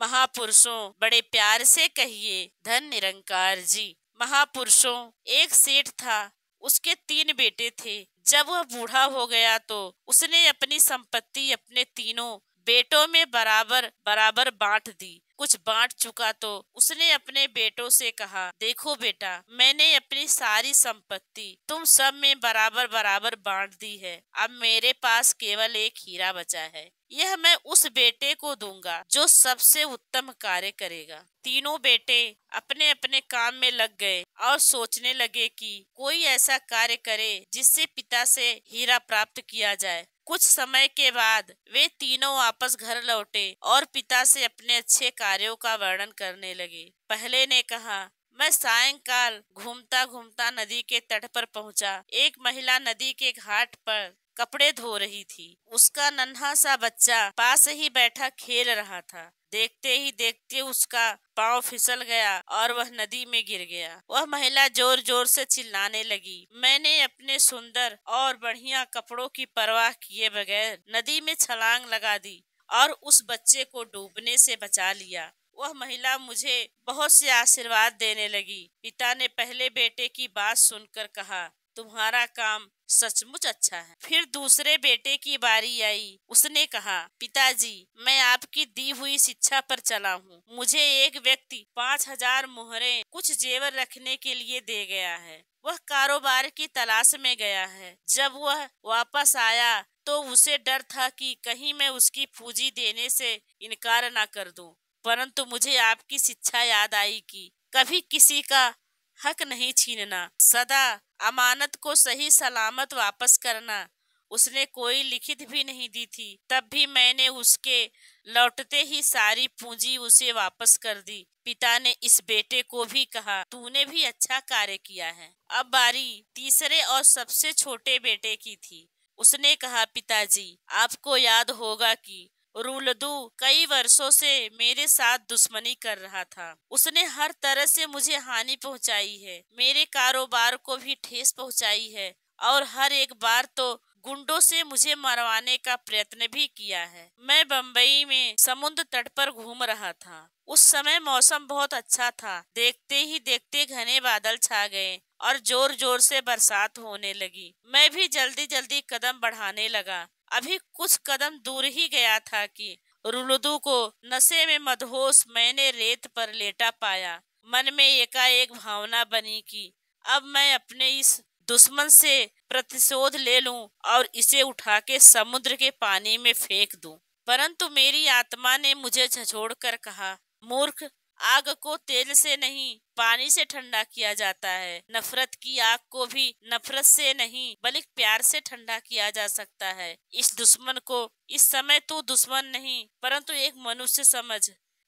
महापुरुषों बड़े प्यार से कहिए धन निरंकार जी। महापुरुषों, एक सेठ था, उसके 3 बेटे थे। जब वह बूढ़ा हो गया तो उसने अपनी संपत्ति अपने तीनों बेटों में बराबर बराबर बांट दी। कुछ बांट चुका तो उसने अपने बेटों से कहा, देखो बेटा, मैंने अपनी सारी संपत्ति तुम सब में बराबर बराबर बांट दी है। अब मेरे पास केवल एक हीरा बचा है। यह मैं उस बेटे को दूंगा जो सबसे उत्तम कार्य करेगा। तीनों बेटे अपने अपने काम में लग गए और सोचने लगे कि कोई ऐसा कार्य करे जिससे पिता से हीरा प्राप्त किया जाए। कुछ समय के बाद वे तीनों वापस घर लौटे और पिता से अपने अच्छे कार्यों का वर्णन करने लगे। पहले ने कहा, मैं सायंकाल घूमता घूमता नदी के तट पर पहुंचा। एक महिला नदी के घाट पर कपड़े धो रही थी। उसका नन्हा सा बच्चा पास ही बैठा खेल रहा था। देखते ही देखते उसका पांव फिसल गया और वह नदी में गिर गया। वह महिला जोर जोर से चिल्लाने लगी। मैंने अपने सुंदर और बढ़िया कपड़ों की परवाह किए बगैर नदी में छलांग लगा दी और उस बच्चे को डूबने से बचा लिया। वह महिला मुझे बहुत से आशीर्वाद देने लगी। पिता ने पहले बेटे की बात सुनकर कहा, तुम्हारा काम सचमुच अच्छा है। फिर दूसरे बेटे की बारी आई। उसने कहा, पिताजी, मैं आपकी दी हुई शिक्षा पर चला हूँ। मुझे एक व्यक्ति 5,000 मोहरें कुछ जेवर रखने के लिए दे गया है। वह कारोबार की तलाश में गया है। जब वह वापस आया तो उसे डर था कि कहीं मैं उसकी पूंजी देने से इनकार न कर दूं। परंतु मुझे आपकी शिक्षा याद आई कि कभी किसी का हक नहीं छीनना, सदा अमानत को सही सलामत वापस करना। उसने कोई लिखित भी नहीं दी थी, तब भी मैंने उसके लौटते ही सारी पूंजी उसे वापस कर दी। पिता ने इस बेटे को भी कहा, तूने भी अच्छा कार्य किया है। अब बारी तीसरे और सबसे छोटे बेटे की थी। उसने कहा, पिताजी, आपको याद होगा कि रुलदू कई वर्षों से मेरे साथ दुश्मनी कर रहा था। उसने हर तरह से मुझे हानि पहुंचाई है, मेरे कारोबार को भी ठेस पहुंचाई है और हर एक बार तो गुंडों से मुझे मरवाने का प्रयत्न भी किया है। मैं बम्बई में समुद्र तट पर घूम रहा था। उस समय मौसम बहुत अच्छा था। देखते ही देखते घने बादल छा गए और जोर जोर से बरसात होने लगी। मैं भी जल्दी जल्दी कदम बढ़ाने लगा। अभी कुछ कदम दूर ही गया था कि रुलदू को नशे में मदहोश मैंने रेत पर लेटा पाया। मन में एकाएक भावना बनी कि अब मैं अपने इस दुश्मन से प्रतिशोध ले लूं और इसे उठा के समुद्र के पानी में फेंक दूं। परंतु मेरी आत्मा ने मुझे झंझोड़कर कहा, मूर्ख, आग को तेल से नहीं पानी से ठंडा किया जाता है। नफरत की आग को भी नफरत से नहीं बल्कि प्यार से ठंडा किया जा सकता है। इस दुश्मन को इस समय तू दुश्मन नहीं परंतु एक मनुष्य समझ,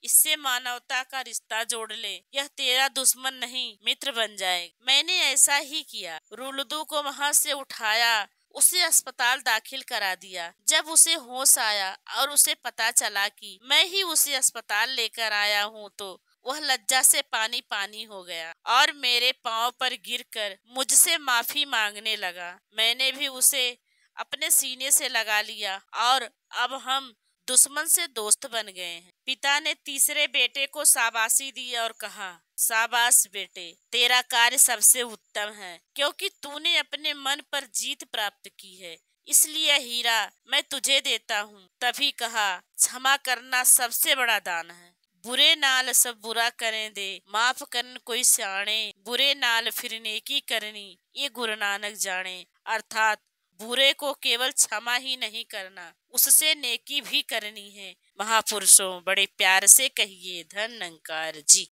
इससे मानवता का रिश्ता जोड़ ले। यह तेरा दुश्मन नहीं मित्र बन जाए। मैंने ऐसा ही किया। रुलदू को वहां से उठाया, उसे अस्पताल दाखिल करा दिया। जब उसे होश आया और उसे पता चला कि मैं ही उसे अस्पताल लेकर आया हूँ तो वह लज्जा से पानी पानी हो गया और मेरे पांव पर गिरकर मुझसे माफी मांगने लगा। मैंने भी उसे अपने सीने से लगा लिया और अब हम दुश्मन से दोस्त बन गए हैं। पिता ने तीसरे बेटे को शाबाशी दी और कहा, शाबाश बेटे, तेरा कार्य सबसे उत्तम है क्योंकि तूने अपने मन पर जीत प्राप्त की है। इसलिए हीरा मैं तुझे देता हूँ। तभी कहा, क्षमा करना सबसे बड़ा दान है। बुरे नाल सब बुरा करें दे, माफ करन कोई सियाणे, बुरे नाल फिर नेकी करनी, ये गुरु नानक जाने। अर्थात बुरे को केवल क्षमा ही नहीं करना, उससे नेकी भी करनी है। महापुरुषों बड़े प्यार से कहिए धन निरंकार जी।